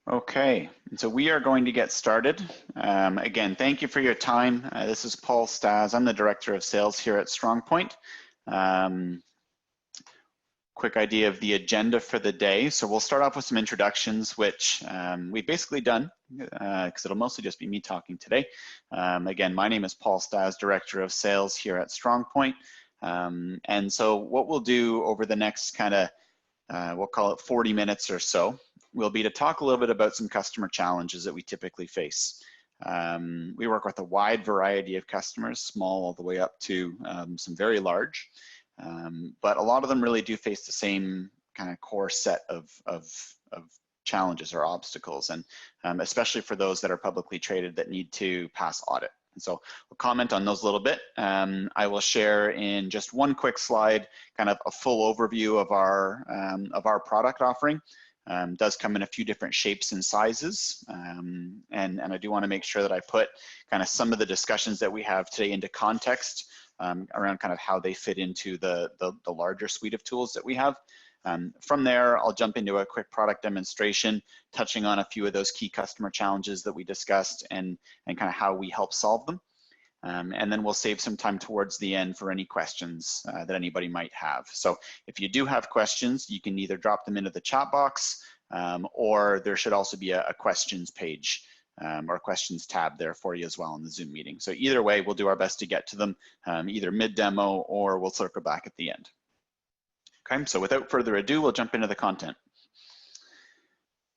Okay, and so we are going to get started. Again, thank you for your time. This is Paul Staz. I'm the Director of Sales here at Strongpoint. Quick idea of the agenda for the day. So we'll start off with some introductions, which we've basically done, because it'll mostly just be me talking today. Again, my name is Paul Staz, Director of Sales here at Strongpoint. And so what we'll do over the next kind of, we'll call it 40 minutes or so, will be to talk a little bit about some customer challenges that we typically face. We work with a wide variety of customers, small all the way up to some very large, but a lot of them really do face the same kind of core set of challenges or obstacles, and especially for those that are publicly traded that need to pass audit. And so we'll comment on those a little bit. I will share in just one quick slide kind of a full overview of our product offering. Does come in a few different shapes and sizes, and I do want to make sure that I put kind of some of the discussions that we have today into context around kind of how they fit into the larger suite of tools that we have. From there, I'll jump into a quick product demonstration, touching on a few of those key customer challenges that we discussed and kind of how we help solve them. And then we'll save some time towards the end for any questions that anybody might have. So if you do have questions, you can either drop them into the chat box, or there should also be a questions page or questions tab there for you as well in the Zoom meeting. So either way, we'll do our best to get to them, either mid-demo or we'll circle back at the end. Okay, so without further ado, we'll jump into the content.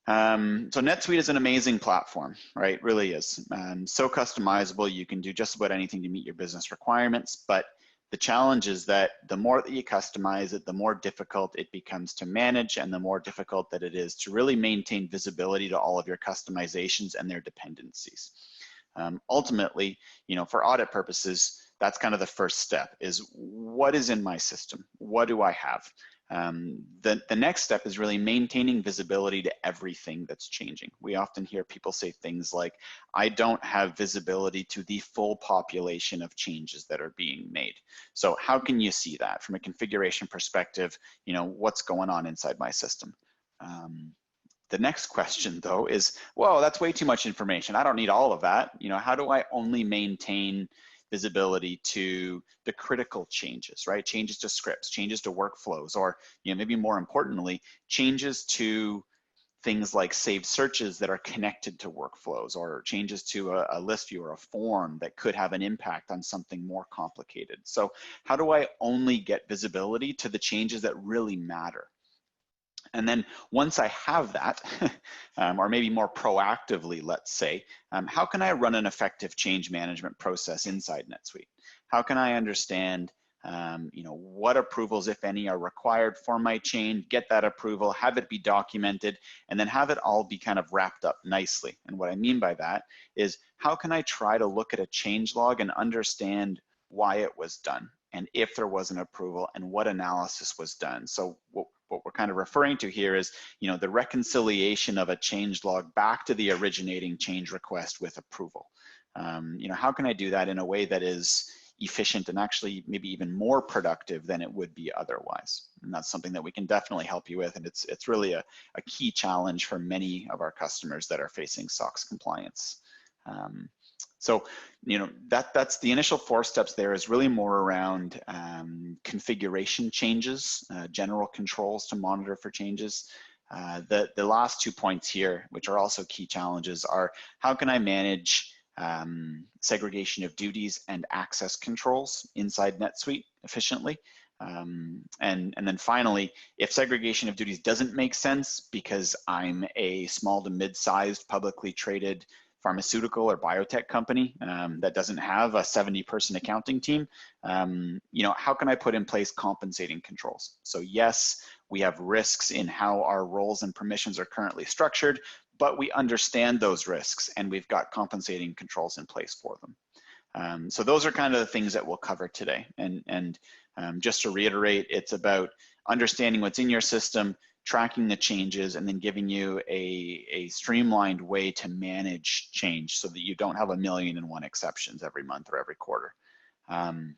So NetSuite is an amazing platform, right? Really is. So customizable, you can do just about anything to meet your business requirements, but the challenge is that the more that you customize it, the more difficult it becomes to manage and the more difficult that it is to really maintain visibility to all of your customizations and their dependencies. Ultimately, you know, for audit purposes, that's kind of the first step is what is in my system? What do I have? The next step is really maintaining visibility to everything that's changing. We often hear people say things like, I don't have visibility to the full population of changes that are being made. So how can you see that from a configuration perspective? You know, what's going on inside my system? The next question though is, well, that's way too much information. I don't need all of that. You know, how do I only maintain visibility to the critical changes, right? Changes to scripts, changes to workflows, or, you know, maybe more importantly, changes to things like saved searches that are connected to workflows, or changes to a list view or a form that could have an impact on something more complicated. So how do I only get visibility to the changes that really matter? And then once I have that, or maybe more proactively, let's say, how can I run an effective change management process inside NetSuite? How can I understand, you know, what approvals, if any, are required for my change, get that approval, have it be documented, and then have it all be kind of wrapped up nicely. And what I mean by that is, how can I try to look at a change log and understand why it was done, and if there was an approval, and what analysis was done? So what we're kind of referring to here is, you know, the reconciliation of a change log back to the originating change request with approval. You know, how can I do that in a way that is efficient and actually maybe even more productive than it would be otherwise? And that's something that we can definitely help you with, and it's really a key challenge for many of our customers that are facing SOX compliance. So, you know, that's the initial 4 steps there is really more around configuration changes, general controls to monitor for changes. The last 2 points here, which are also key challenges, are how can I manage segregation of duties and access controls inside NetSuite efficiently? And then finally, if segregation of duties doesn't make sense because I'm a small to mid-sized publicly traded pharmaceutical or biotech company that doesn't have a 70-person accounting team, you know, how can I put in place compensating controls? So yes, we have risks in how our roles and permissions are currently structured, but we understand those risks and we've got compensating controls in place for them. So those are kind of the things that we'll cover today. And just to reiterate, it's about understanding what's in your system, tracking the changes, and then giving you a streamlined way to manage change so that you don't have 1,000,001 exceptions every month or every quarter. And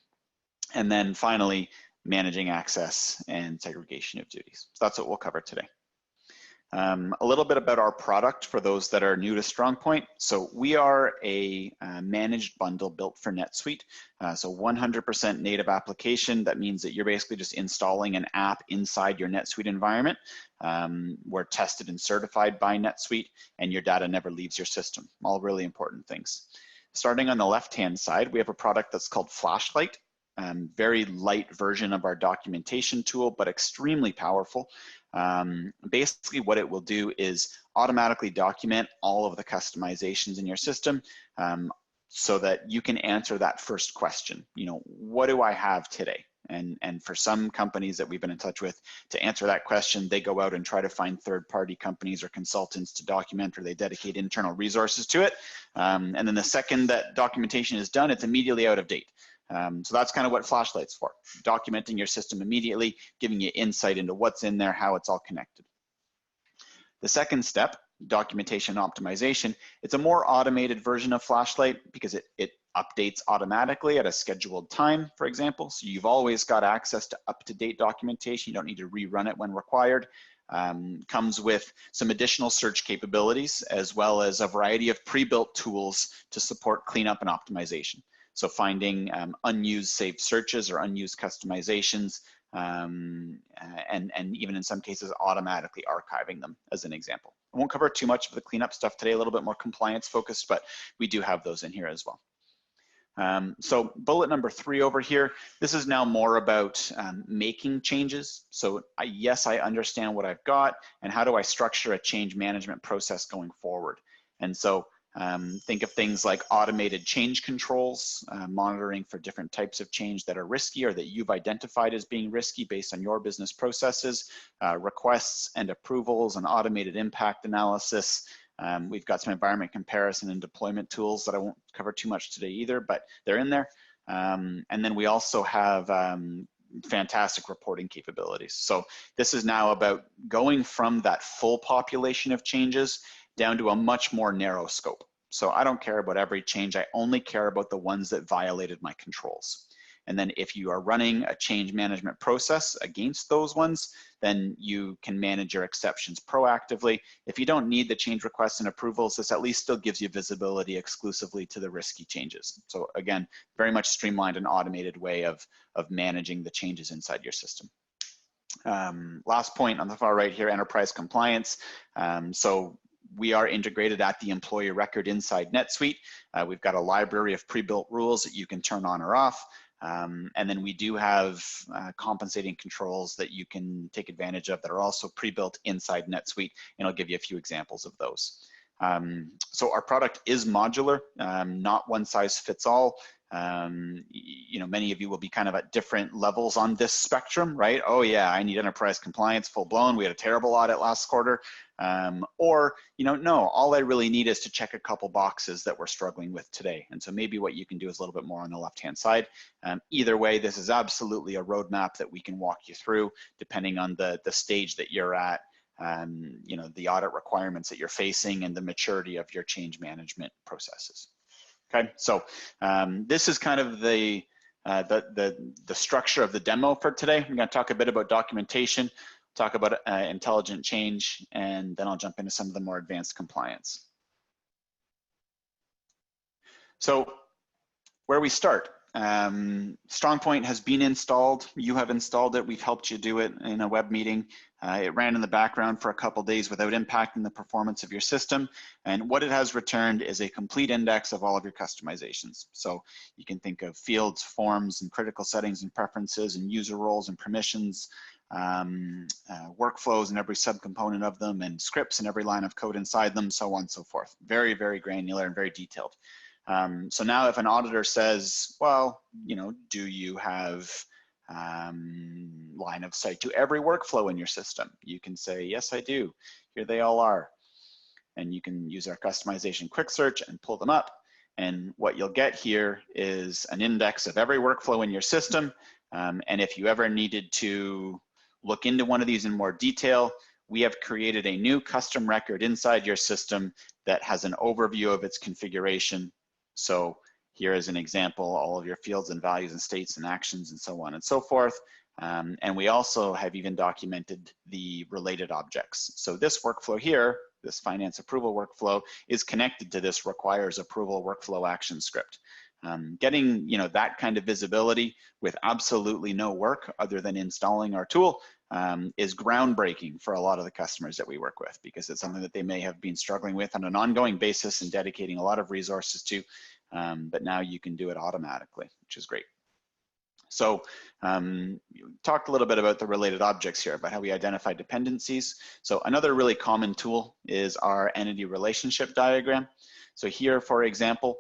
then finally, managing access and segregation of duties. So that's what we'll cover today. A little bit about our product for those that are new to Strongpoint. So we are a managed bundle built for NetSuite. So 100% native application. That means that you're basically just installing an app inside your NetSuite environment. We're tested and certified by NetSuite, and your data never leaves your system. All really important things. Starting on the left-hand side, we have a product that's called Flashlight. Very light version of our documentation tool, but extremely powerful. Basically what it will do is automatically document all of the customizations in your system so that you can answer that first question. You know, what do I have today? And for some companies that we've been in touch with, to answer that question, they go out and try to find third-party companies or consultants to document, or they dedicate internal resources to it. And then the second that documentation is done, it's immediately out of date. So that's kind of what Flashlight's for, documenting your system immediately, giving you insight into what's in there, how it's all connected. The second step, documentation optimization, it's a more automated version of Flashlight because it updates automatically at a scheduled time, for example. So you've always got access to up-to-date documentation. You don't need to rerun it when required. Comes with some additional search capabilities, as well as a variety of pre-built tools to support cleanup and optimization. So finding unused saved searches or unused customizations, and even in some cases automatically archiving them, as an example. I won't cover too much of the cleanup stuff today, a little bit more compliance focused, but we do have those in here as well. So bullet number 3 over here, this is now more about making changes. So yes, I understand what I've got, and how do I structure a change management process going forward? And so think of things like automated change controls, monitoring for different types of change that are risky or that you've identified as being risky based on your business processes, requests and approvals, and automated impact analysis. We've got some environment comparison and deployment tools that I won't cover too much today either, but they're in there. And then we also have fantastic reporting capabilities. So this is now about going from that full population of changes down to a much more narrow scope. So I don't care about every change. I only care about the ones that violated my controls. And then if you are running a change management process against those ones, then you can manage your exceptions proactively. If you don't need the change requests and approvals, this at least still gives you visibility exclusively to the risky changes. So again, very much streamlined and automated way of managing the changes inside your system. Last point on the far right here, enterprise compliance. So we are integrated at the employee record inside NetSuite. We've got a library of pre-built rules that you can turn on or off. And then we do have compensating controls that you can take advantage of that are also pre-built inside NetSuite, and I'll give you a few examples of those. So our product is modular, not one size fits all. You know, many of you will be kind of at different levels on this spectrum, right? Oh yeah, I need enterprise compliance full blown. We had a terrible audit last quarter. Or, you know, no, all I really need is to check a couple boxes that we're struggling with today. And so maybe what you can do is a little bit more on the left-hand side. Either way, this is absolutely a roadmap that we can walk you through depending on the stage that you're at, you know, the audit requirements that you're facing and the maturity of your change management processes. Okay, so this is kind of the structure of the demo for today. We're going to talk a bit about documentation, talk about intelligent change, and then I'll jump into some of the more advanced compliance. So where we start, Strongpoint has been installed. You have installed it. We've helped you do it in a web meeting. It ran in the background for a couple days without impacting the performance of your system. And what it has returned is a complete index of all of your customizations. So you can think of fields, forms, and critical settings and preferences, and user roles and permissions, workflows in every subcomponent of them, and scripts in every line of code inside them, so on and so forth. Very, very granular and very detailed. So now if an auditor says, well, you know, do you have line of sight to every workflow in your system? You can say, yes, I do. Here they all are. And you can use our customization quick search and pull them up. And what you'll get here is an index of every workflow in your system. And if you ever needed to look into one of these in more detail, we have created a new custom record inside your system that has an overview of its configuration. So here is an example, all of your fields and values and states and actions and so on and so forth. And we also have even documented the related objects. So this workflow here, this finance approval workflow, is connected to this requires approval workflow action script. Getting that kind of visibility with absolutely no work other than installing our tool is groundbreaking for a lot of the customers that we work with, because it's something that they may have been struggling with on an ongoing basis and dedicating a lot of resources to, but now you can do it automatically, which is great. So you talked a little bit about the related objects here, about how we identify dependencies. So another really common tool is our entity relationship diagram. So here, for example,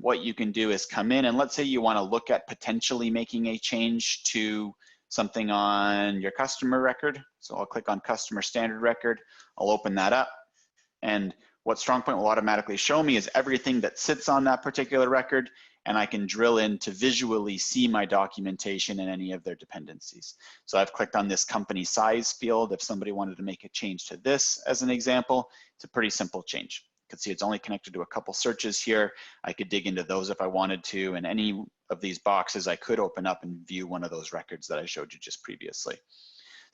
what you can do is come in and let's say you want to look at potentially making a change to something on your customer record. So I'll click on customer standard record. I'll open that up. And what Strongpoint will automatically show me is everything that sits on that particular record, and I can drill in to visually see my documentation and any of their dependencies. So I've clicked on this company size field. If somebody wanted to make a change to this as an example, it's a pretty simple change. You can see it's only connected to a couple searches here. I could dig into those if I wanted to, and any of these boxes I could open up and view one of those records that I showed you just previously.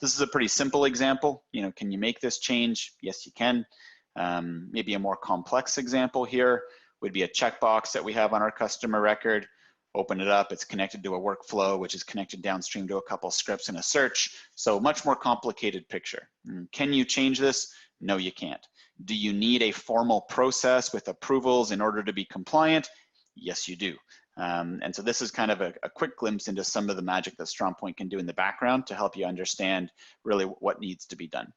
This is a pretty simple example. Can you make this change? Yes, you can. Maybe a more complex example here would be a checkbox that we have on our customer record. Open it up, it's connected to a workflow, which is connected downstream to a couple scripts and a search. So much more complicated picture. Can you change this? No, you can't. Do you need a formal process with approvals in order to be compliant? Yes, you do. And so this is kind of a quick glimpse into some of the magic that Strongpoint can do in the background to help you understand really what needs to be done.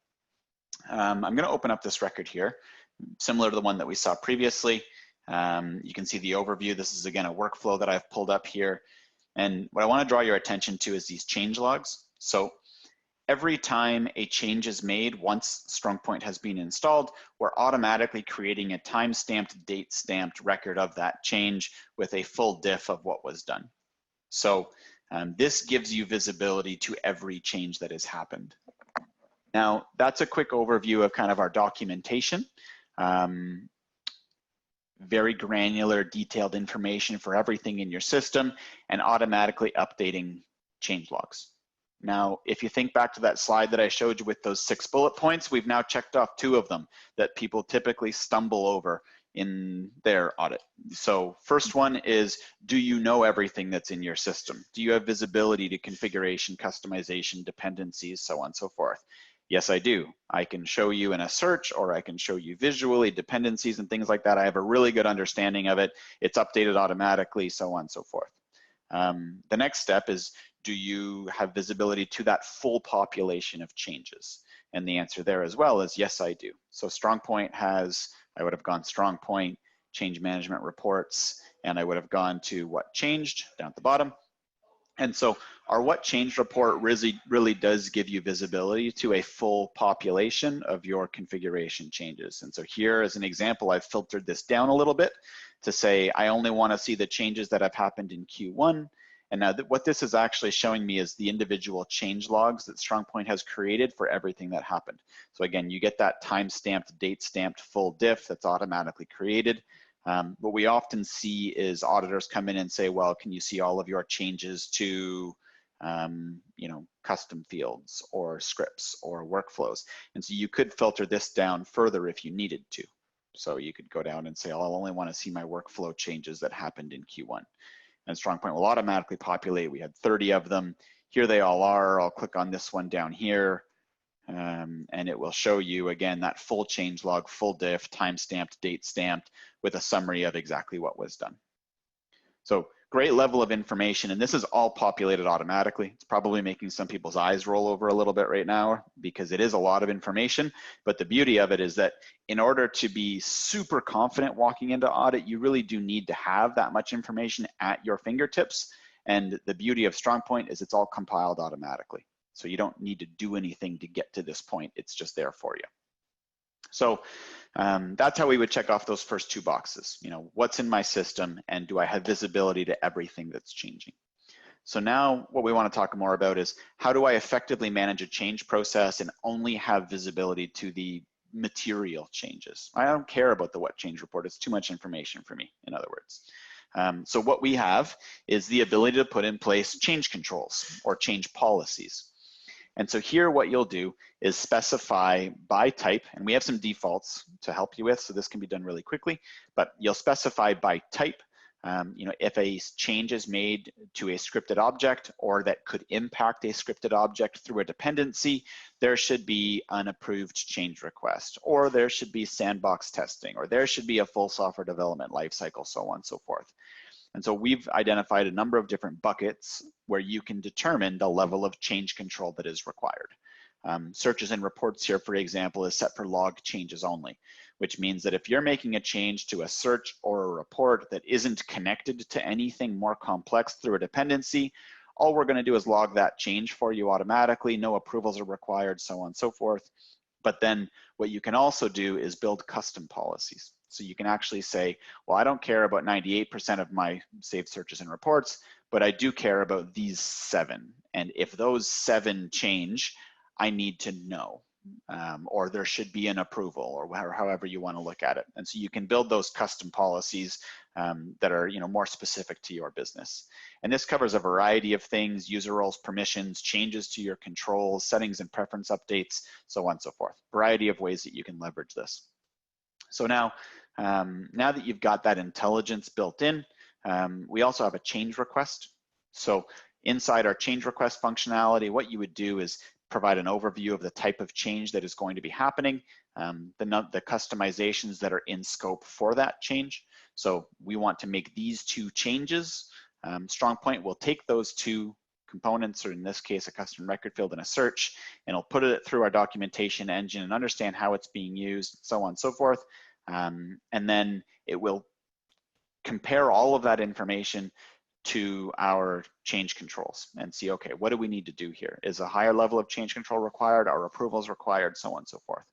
I'm going to open up this record here, similar to the one that we saw previously. You can see the overview. This is again a workflow that I've pulled up here. And what I want to draw your attention to is these change logs. So every time a change is made, once Strongpoint has been installed, we're automatically creating a time-stamped, date-stamped record of that change with a full diff of what was done. So this gives you visibility to every change that has happened. Now, that's a quick overview of kind of our documentation. Very granular, detailed information for everything in your system and automatically updating change logs. Now, if you think back to that slide that I showed you with those 6 bullet points, we've now checked off 2 of them that people typically stumble over in their audit. So first one is, do you know everything that's in your system? Do you have visibility to configuration, customization, dependencies, so on and so forth? Yes, I do. I can show you in a search, or I can show you visually dependencies and things like that. I have a really good understanding of it. It's updated automatically, so on and so forth. The next step is, do you have visibility to that full population of changes? And the answer there as well is yes, I do. So Strongpoint has, I would have gone Strongpoint, change management reports, and I would have gone to what changed down at the bottom. And so our what changed report really does give you visibility to a full population of your configuration changes. And so here as an example, I've filtered this down a little bit to say, I only want to see the changes that have happened in Q1. And now what this is actually showing me is the individual change logs that Strongpoint has created for everything that happened. So again, you get that time-stamped, date-stamped full diff that's automatically created. What we often see is auditors come in and say, well, can you see all of your changes to custom fields or scripts or workflows? And so you could filter this down further if you needed to. So you could go down and say, oh, I'll only want to see my workflow changes that happened in Q1. And Strongpoint will automatically populate. We had 30 of them. Here they all are. I'll click on this one down here. And it will show you, again, that full change log, full diff, time-stamped, date-stamped, with a summary of exactly what was done. So great level of information, and this is all populated automatically. It's probably making some people's eyes roll over a little bit right now because it is a lot of information, but the beauty of it is that in order to be super confident walking into audit, you really do need to have that much information at your fingertips, and the beauty of Strongpoint is it's all compiled automatically. So you don't need to do anything to get to this point. It's just there for you. So that's how we would check off those first 2 boxes. What's in my system and do I have visibility to everything that's changing? So now what we want to talk more about is how do I effectively manage a change process and only have visibility to the material changes? I don't care about the what change report. It's too much information for me, in other words. So what we have is the ability to put in place change controls or change policies. And so here what you'll do is specify by type, and we have some defaults to help you with, so this can be done really quickly, but you'll specify by type, if a change is made to a scripted object or that could impact a scripted object through a dependency, there should be an approved change request, or there should be sandbox testing, or there should be a full software development lifecycle, so on and so forth. And so we've identified a number of different buckets where you can determine the level of change control that is required. Searches and reports here, for example, is set for log changes only, which means that if you're making a change to a search or a report that isn't connected to anything more complex through a dependency, all we're going to do is log that change for you automatically. No approvals are required, so on and so forth. But then what you can also do is build custom policies. So you can actually say, well, I don't care about 98% of my saved searches and reports, but I do care about these 7. And if those 7 change, I need to know, or there should be an approval, or however you want to look at it. And so you can build those custom policies that are more specific to your business. And this covers a variety of things: user roles, permissions, changes to your controls, settings and preference updates, so on and so forth. Variety of ways that you can leverage this. So now that you've got that intelligence built in, we also have a change request. So inside our change request functionality, what you would do is provide an overview of the type of change that is going to be happening, the customizations that are in scope for that change. So we want to make these 2 changes. Strongpoint will take those 2 components, or in this case, a custom record field and a search, and it'll put it through our documentation engine and understand how it's being used, so on and so forth. And then it will compare all of that information to our change controls and see, okay, what do we need to do here? Is a higher level of change control required? Are approvals required? So on and so forth.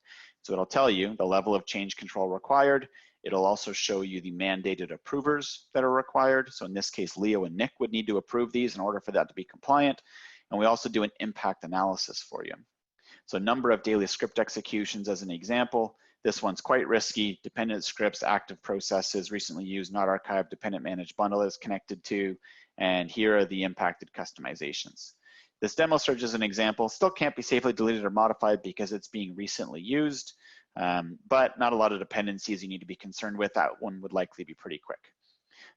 So it'll tell you the level of change control required. It'll also show you the mandated approvers that are required. So in this case, Leo and Nick would need to approve these in order for that to be compliant. And we also do an impact analysis for you. So number of daily script executions as an example. This one's quite risky. Dependent scripts, active processes, recently used, not archived, dependent managed bundle is connected to, and here are the impacted customizations. This demo search is an example. Still can't be safely deleted or modified because it's being recently used, but not a lot of dependencies you need to be concerned with. That one would likely be pretty quick.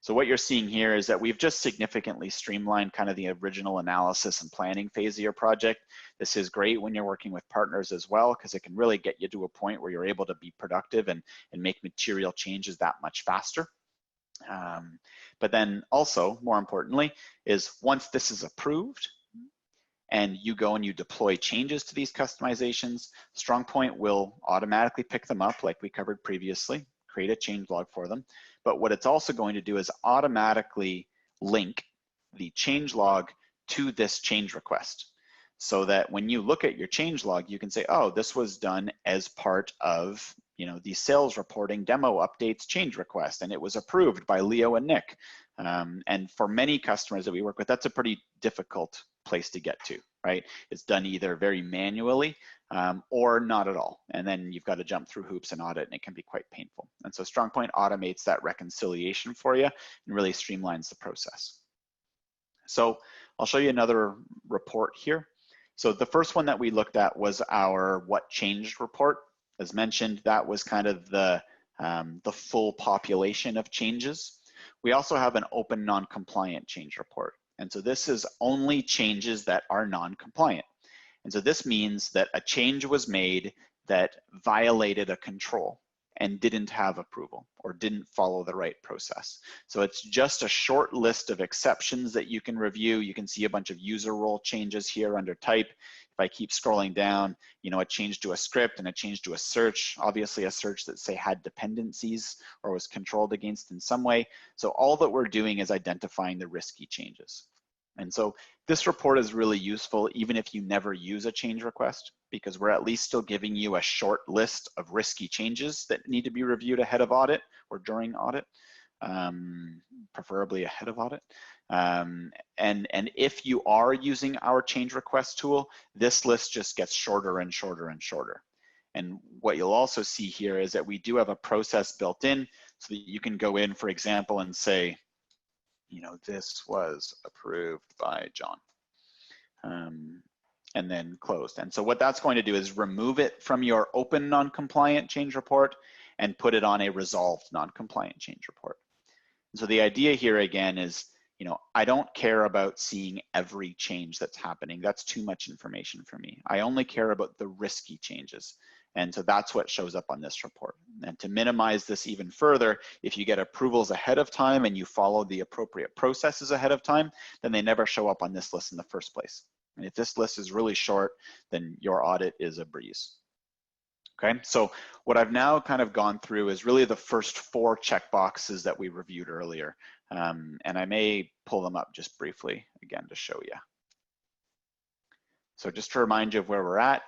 So what you're seeing here is that we've just significantly streamlined kind of the original analysis and planning phase of your project. This is great when you're working with partners as well, because it can really get you to a point where you're able to be productive and make material changes that much faster. But then also, more importantly, is once this is approved and you go and you deploy changes to these customizations, Strongpoint will automatically pick them up like we covered previously, create a change log for them. But what it's also going to do is automatically link the change log to this change request, so that when you look at your change log, you can say, oh, this was done as part of the sales reporting demo updates change request, and it was approved by Leo and Nick. And for many customers that we work with, that's a pretty difficult place to get to, right? It's done either very manually or not at all. And then you've got to jump through hoops and audit, and it can be quite painful. And so Strongpoint automates that reconciliation for you and really streamlines the process. So I'll show you another report here. So the first one that we looked at was our what changed report. As mentioned, that was kind of the full population of changes. We also have an open non-compliant change report. And so this is only changes that are non-compliant. And so this means that a change was made that violated a control and didn't have approval or didn't follow the right process. So it's just a short list of exceptions that you can review. You can see a bunch of user role changes here under type. If I keep scrolling down, a change to a script and a change to a search, obviously a search that say had dependencies or was controlled against in some way. So all that we're doing is identifying the risky changes. And so this report is really useful even if you never use a change request, because we're at least still giving you a short list of risky changes that need to be reviewed ahead of audit or during audit, preferably ahead of audit. And if you are using our change request tool, this list just gets shorter and shorter and shorter. And what you'll also see here is that we do have a process built in so that you can go in, for example, and say, this was approved by John. And then closed. And so what that's going to do is remove it from your open non-compliant change report and put it on a resolved non-compliant change report. And so the idea here again is, I don't care about seeing every change that's happening. That's too much information for me. I only care about the risky changes. And so that's what shows up on this report. And to minimize this even further, if you get approvals ahead of time and you follow the appropriate processes ahead of time, then they never show up on this list in the first place. And if this list is really short, then your audit is a breeze. Okay, so what I've now kind of gone through is really the first 4 checkboxes that we reviewed earlier. And I may pull them up just briefly again to show you. So just to remind you of where we're at.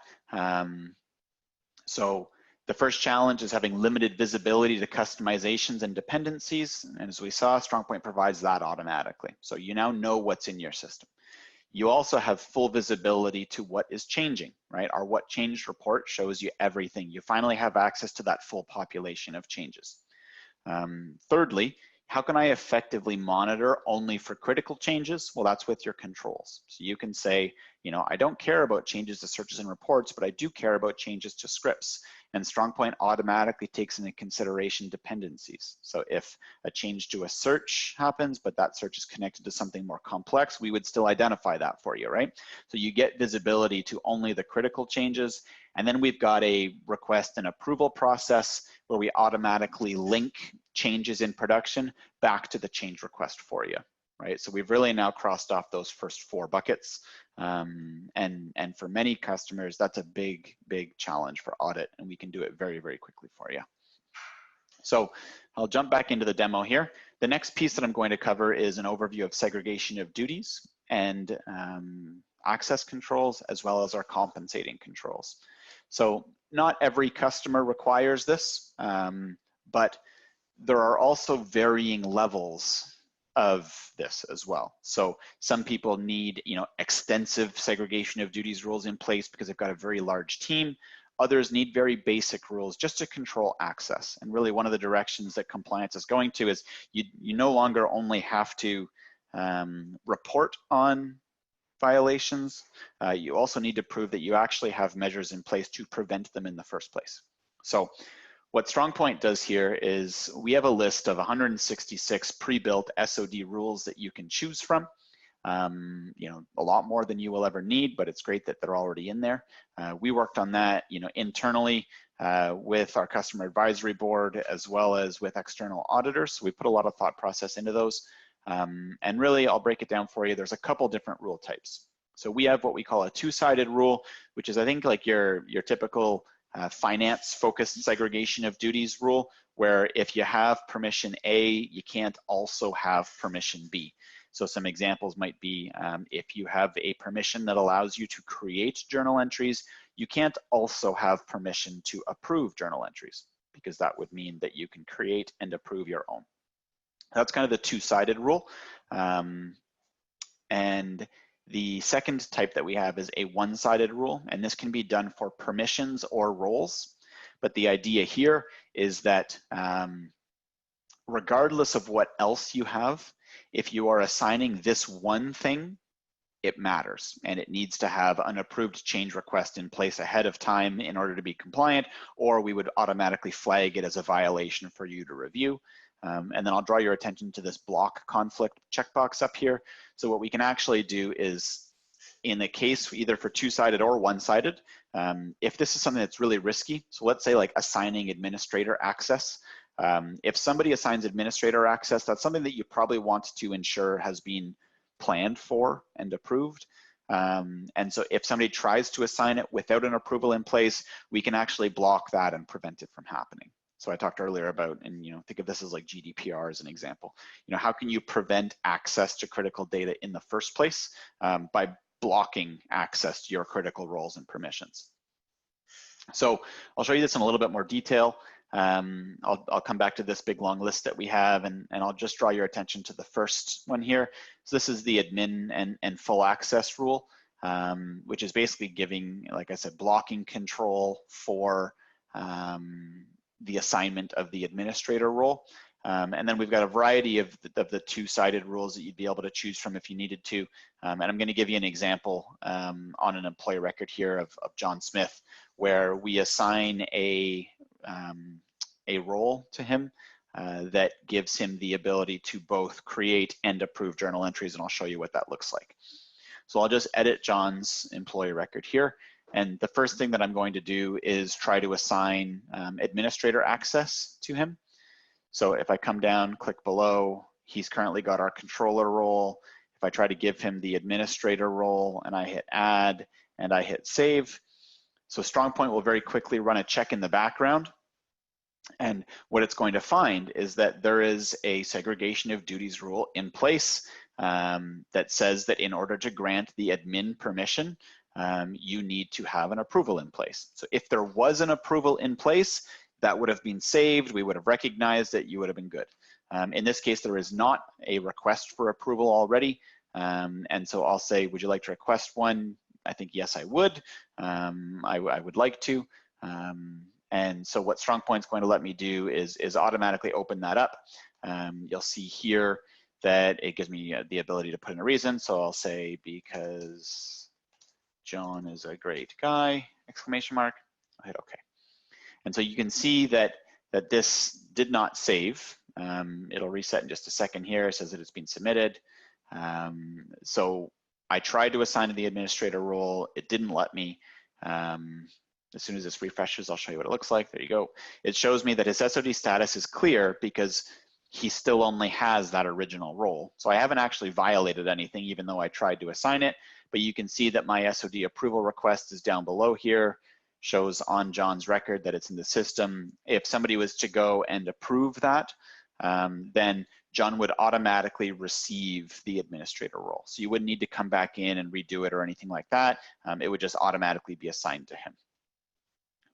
So the first challenge is having limited visibility to customizations and dependencies. And as we saw, Strongpoint provides that automatically. So you now know what's in your system. You also have full visibility to what is changing, right? Our what changed report shows you everything. You finally have access to that full population of changes. Thirdly, how can I effectively monitor only for critical changes? Well, that's with your controls. So you can say, I don't care about changes to searches and reports, but I do care about changes to scripts. And Strongpoint automatically takes into consideration dependencies. So if a change to a search happens, but that search is connected to something more complex, we would still identify that for you, right? So you get visibility to only the critical changes. And then we've got a request and approval process where we automatically link changes in production back to the change request for you, right? So we've really now crossed off those first 4 buckets. And for many customers, that's a big, big challenge for audit, and we can do it very, very quickly for you. So I'll jump back into the demo here. The next piece that I'm going to cover is an overview of segregation of duties and access controls, as well as our compensating controls. So not every customer requires this, but there are also varying levels of this as well. So some people need, extensive segregation of duties rules in place because they've got a very large team. Others need very basic rules just to control access. And really one of the directions that compliance is going to is you no longer only have to report on violations, you also need to prove that you actually have measures in place to prevent them in the first place. So what Strongpoint does here is we have a list of 166 pre-built SOD rules that you can choose from. A lot more than you will ever need, but it's great that they're already in there. We worked on that, internally with our customer advisory board, as well as with external auditors. So we put a lot of thought process into those. And really, I'll break it down for you. There's a couple different rule types. So we have what we call a 2-sided rule, which is, I think, like your typical finance-focused segregation of duties rule, where if you have permission A, you can't also have permission B. So some examples might be if you have a permission that allows you to create journal entries, you can't also have permission to approve journal entries, because that would mean that you can create and approve your own. That's kind of the 2-sided rule. And the second type that we have is a 1-sided rule, and this can be done for permissions or roles. But the idea here is that regardless of what else you have, if you are assigning this one thing, it matters, and it needs to have an approved change request in place ahead of time in order to be compliant, or we would automatically flag it as a violation for you to review. And then I'll draw your attention to this block conflict checkbox up here. So what we can actually do is, in the case either for 2-sided or 1-sided, if this is something that's really risky, so let's say like assigning administrator access. If somebody assigns administrator access, that's something that you probably want to ensure has been planned for and approved. And so if somebody tries to assign it without an approval in place, we can actually block that and prevent it from happening. So I talked earlier about, and think of this as like GDPR as an example. How can you prevent access to critical data in the first place by blocking access to your critical roles and permissions? So I'll show you this in a little bit more detail. I'll come back to this big long list that we have, and I'll just draw your attention to the first one here. So this is the admin and full access rule, which is basically giving, like I said, blocking control for the assignment of the administrator role. And then we've got a variety of the two-sided rules that you'd be able to choose from if you needed to. And I'm going to give you an example on an employee record here of John Smith, where we assign a role to him that gives him the ability to both create and approve journal entries, and I'll show you what that looks like. So I'll just edit John's employee record here. And the first thing that I'm going to do is try to assign administrator access to him. So if I come down, click below, he's currently got our controller role. If I try to give him the administrator role and I hit add and I hit save, so Strongpoint will very quickly run a check in the background. And what it's going to find is that there is a segregation of duties rule in place that says that in order to grant the admin permission, you need to have an approval in place. So if there was an approval in place, that would have been saved, we would have recognized it, you would have been good. In this case, there is not a request for approval already. And so I'll say, would you like to request one? I think, yes, I would. I would like to. And so what Strongpoint's going to let me do is automatically open that up. You'll see here that it gives me the ability to put in a reason. So I'll say, because John is a great guy, exclamation mark, I'll hit OK. And so you can see that this did not save. It'll reset in just a second here. It says that it's been submitted. So I tried to assign the administrator role. It didn't let me. As soon as this refreshes, I'll show you what it looks like. There you go. It shows me that his SOD status is clear because he still only has that original role. So I haven't actually violated anything, even though I tried to assign it. But you can see that my SOD approval request is down below here, shows on John's record that it's in the system. If somebody was to go and approve that, then John would automatically receive the administrator role. So you wouldn't need to come back in and redo it or anything like that. It would just automatically be assigned to him.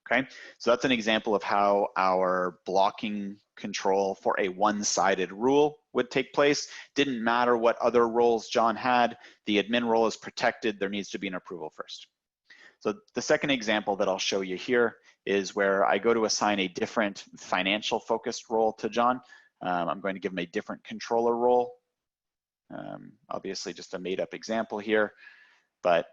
Okay, so that's an example of how our blocking control for a one-sided rule would take place. Didn't matter what other roles John had, the admin role is protected, there needs to be an approval first. So the second example that I'll show you here is where I go to assign a different financial focused role to John. I'm going to give him a different controller role. Obviously just a made up example here, but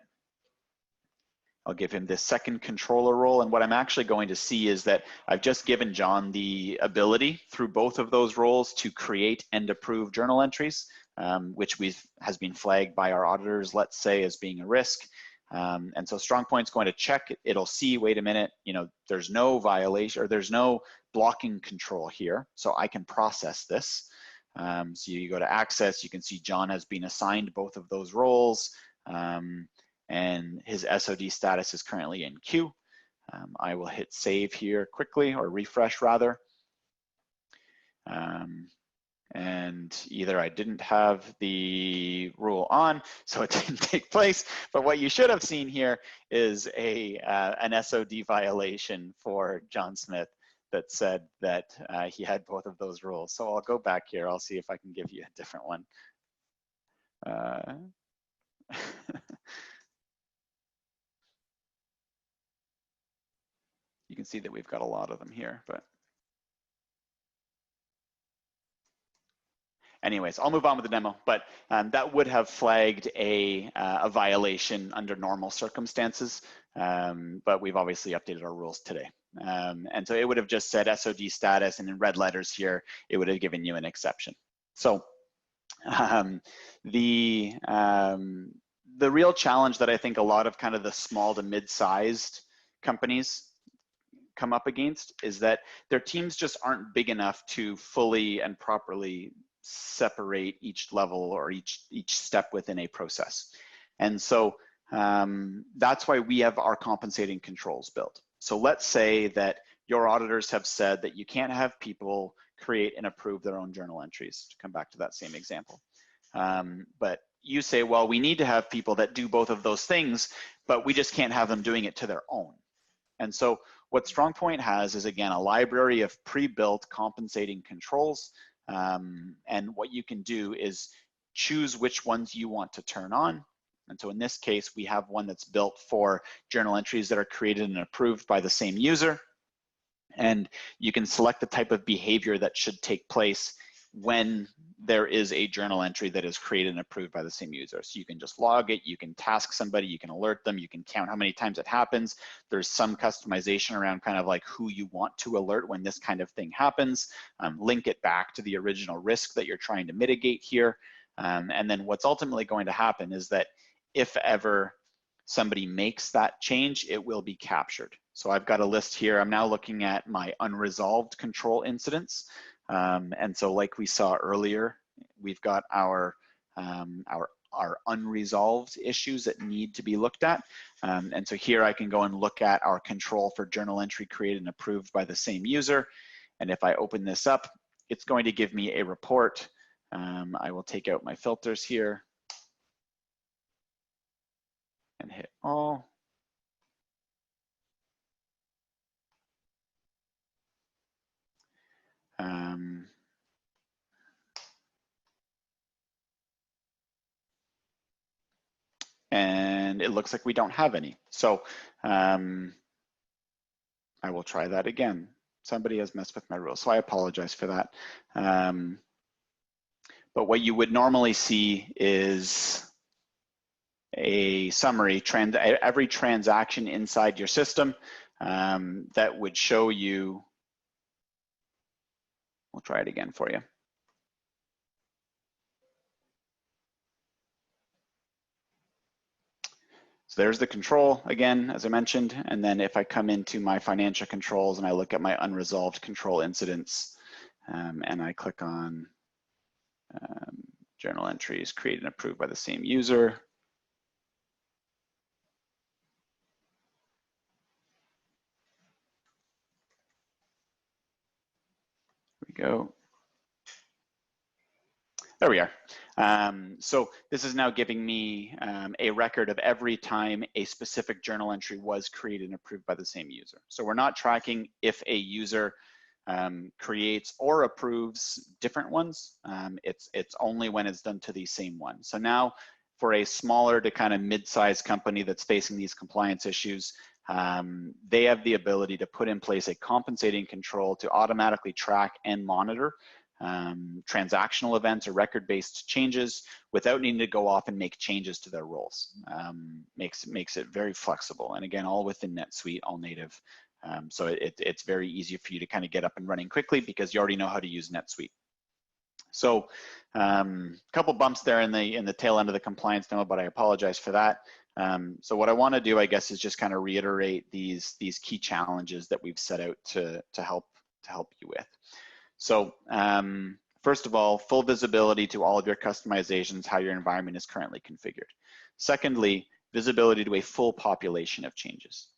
I'll give him this second controller role. And what I'm actually going to see is that I've just given John the ability through both of those roles to create and approve journal entries, which has been flagged by our auditors, let's say, as being a risk. And so Strongpoint's going to check, it'll see, wait a minute, there's no violation or there's no blocking control here. So I can process this. So you go to access, you can see John has been assigned both of those roles. And his SOD status is currently in queue. I will hit save here quickly, or refresh rather. And either I didn't have the rule on, so it didn't take place, but what you should have seen here is an SOD violation for John Smith that said that he had both of those rules. So I'll go back here, I'll see if I can give you a different one. You can see that we've got a lot of them here, but anyways, I'll move on with the demo, but that would have flagged a violation under normal circumstances, but we've obviously updated our rules today. And so it would have just said SOD status, and in red letters here, it would have given you an exception. So the real challenge that I think a lot of kind of the small to mid-sized companies come up against is that their teams just aren't big enough to fully and properly separate each level or each step within a process. And so that's why we have our compensating controls built. So let's say that your auditors have said that you can't have people create and approve their own journal entries, to come back to that same example. But you say, well, we need to have people that do both of those things, but we just can't have them doing it to their own. And so what Strongpoint has is, again, a library of pre-built compensating controls. And what you can do is choose which ones you want to turn on. And so in this case, we have one that's built for journal entries that are created and approved by the same user. And you can select the type of behavior that should take place when there is a journal entry that is created and approved by the same user. So you can just log it, you can task somebody, you can alert them, you can count how many times it happens. There's some customization around kind of like who you want to alert when this kind of thing happens. Link it back to the original risk that you're trying to mitigate here. And then what's ultimately going to happen is that if ever somebody makes that change, it will be captured. So I've got a list here. I'm now looking at my unresolved control incidents. And so like we saw earlier, we've got our unresolved issues that need to be looked at. And so here I can go and look at our control for journal entry created and approved by the same user. And if I open this up, it's going to give me a report. I will take out my filters here and hit all. And it looks like we don't have any. So I will try that again. Somebody has messed with my rules, so I apologize for that. But what you would normally see is a summary, every transaction inside your system that would show you. We'll try it again for you. So there's the control again, as I mentioned. And then if I come into my financial controls and I look at my unresolved control incidents and I click on journal entries created and approved by the same user. Here we go. There we are. So this is now giving me a record of every time a specific journal entry was created and approved by the same user. So we're not tracking if a user creates or approves different ones. It's only when it's done to the same one. So now for a smaller to kind of mid-sized company that's facing these compliance issues, they have the ability to put in place a compensating control to automatically track and monitor transactional events or record-based changes without needing to go off and make changes to their roles. Makes it very flexible. And again, all within NetSuite, all native. So it's very easy for you to kind of get up and running quickly because you already know how to use NetSuite. So a couple bumps there in the tail end of the compliance demo, but I apologize for that. So what I want to do, I guess, is just kind of reiterate these key challenges that we've set out to help you with. So first of all, full visibility to all of your customizations, how your environment is currently configured. Secondly, visibility to a full population of changes.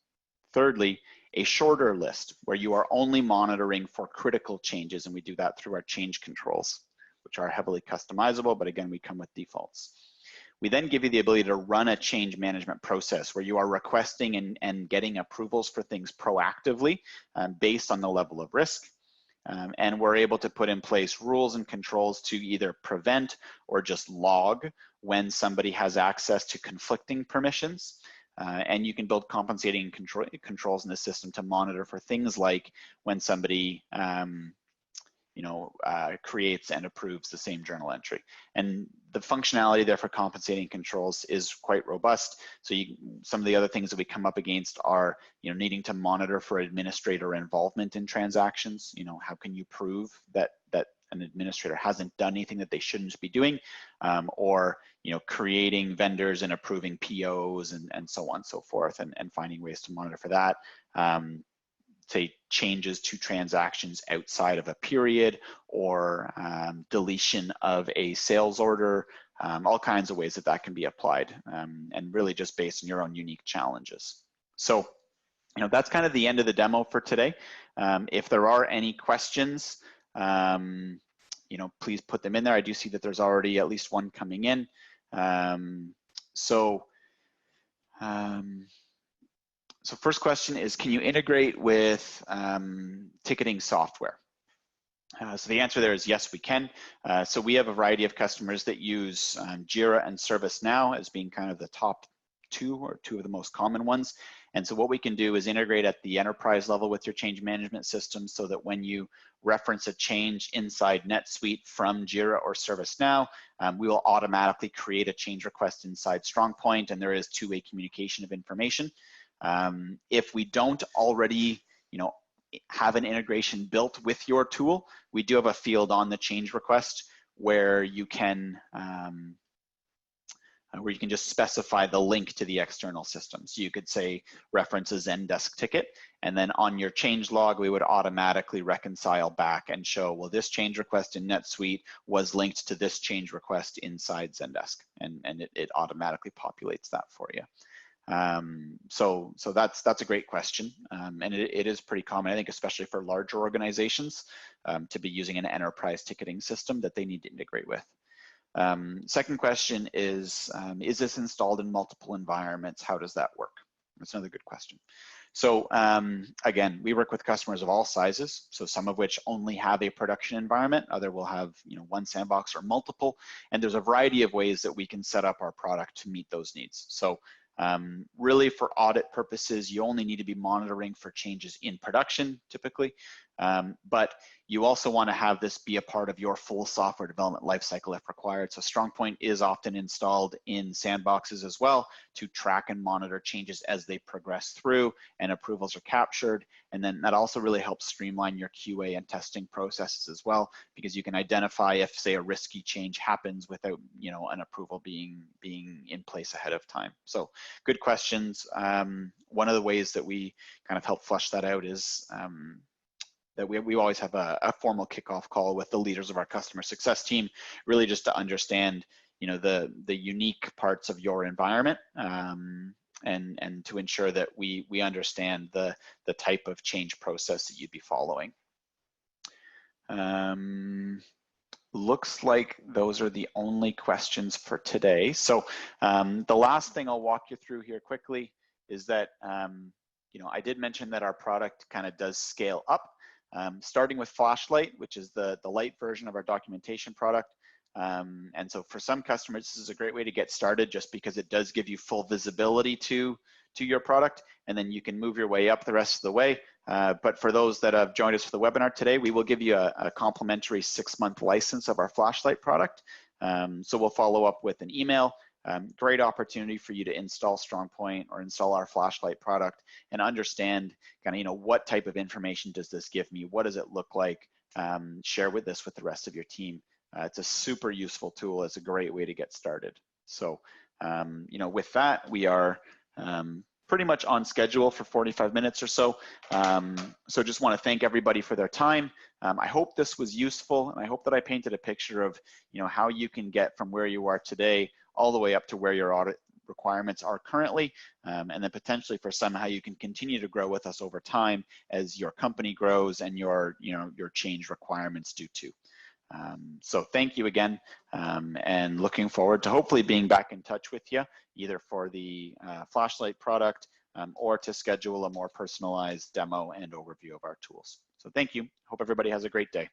Thirdly, a shorter list where you are only monitoring for critical changes, and we do that through our change controls, which are heavily customizable, but again, we come with defaults. We then give you the ability to run a change management process where you are requesting and getting approvals for things proactively based on the level of risk. And we're able to put in place rules and controls to either prevent or just log when somebody has access to conflicting permissions. And you can build compensating controls in the system to monitor for things like when somebody creates and approves the same journal entry. And the functionality there for compensating controls is quite robust. So some of the other things that we come up against are, needing to monitor for administrator involvement in transactions. How can you prove that an administrator hasn't done anything that they shouldn't be doing, or creating vendors and approving POs and so on and so forth, and finding ways to monitor for that. Say changes to transactions outside of a period, or deletion of a sales order, all kinds of ways that can be applied, and really just based on your own unique challenges. So, that's kind of the end of the demo for today. If there are any questions, please put them in there. I do see that there's already at least one coming in. So first question is, can you integrate with ticketing software? So the answer there is yes, we can. So we have a variety of customers that use Jira and ServiceNow as being kind of the top two, or two of the most common ones. And so what we can do is integrate at the enterprise level with your change management system so that when you reference a change inside NetSuite from Jira or ServiceNow, we will automatically create a change request inside Strongpoint, and there is two-way communication of information. If we don't already, have an integration built with your tool, we do have a field on the change request where you can just specify the link to the external system. So you could say reference a Zendesk ticket, and then on your change log, we would automatically reconcile back and show, well, this change request in NetSuite was linked to this change request inside Zendesk, and it automatically populates that for you. So that's a great question, and it is pretty common, I think, especially for larger organizations, to be using an enterprise ticketing system that they need to integrate with. Second question is this installed in multiple environments? How does that work? That's another good question. So again, we work with customers of all sizes, so some of which only have a production environment, other will have one sandbox or multiple, and there's a variety of ways that we can set up our product to meet those needs. So really for audit purposes, you only need to be monitoring for changes in production typically, but you also want to have this be a part of your full software development lifecycle if required. So Strongpoint is often installed in sandboxes as well to track and monitor changes as they progress through and approvals are captured. And then that also really helps streamline your QA and testing processes as well, because you can identify if, say, a risky change happens without an approval being in place ahead of time. So good questions. One of the ways that we kind of help flush that out is that we always have a formal kickoff call with the leaders of our customer success team, really just to understand, the unique parts of your environment, and to ensure that we understand the type of change process that you'd be following. Looks like those are the only questions for today. So the last thing I'll walk you through here quickly is that, I did mention that our product kind of does scale up. Starting with Flashlight, which is the light version of our documentation product. And so for some customers, this is a great way to get started just because it does give you full visibility to your product, and then you can move your way up the rest of the way. But for those that have joined us for the webinar today, we will give you a complimentary 6-month license of our Flashlight product. So we'll follow up with an email. Great opportunity for you to install Strongpoint or install our Flashlight product and understand kind of, what type of information does this give me? What does it look like? Share with this with the rest of your team. It's a super useful tool. It's a great way to get started. So, with that, we are pretty much on schedule for 45 minutes or so. So just want to thank everybody for their time. I hope this was useful, and I hope that I painted a picture of, how you can get from where you are today all the way up to where your audit requirements are currently, and then potentially for some how you can continue to grow with us over time as your company grows and your change requirements do too. So thank you again, and looking forward to hopefully being back in touch with you either for the Flashlight product or to schedule a more personalized demo and overview of our tools. So thank you. Hope everybody has a great day.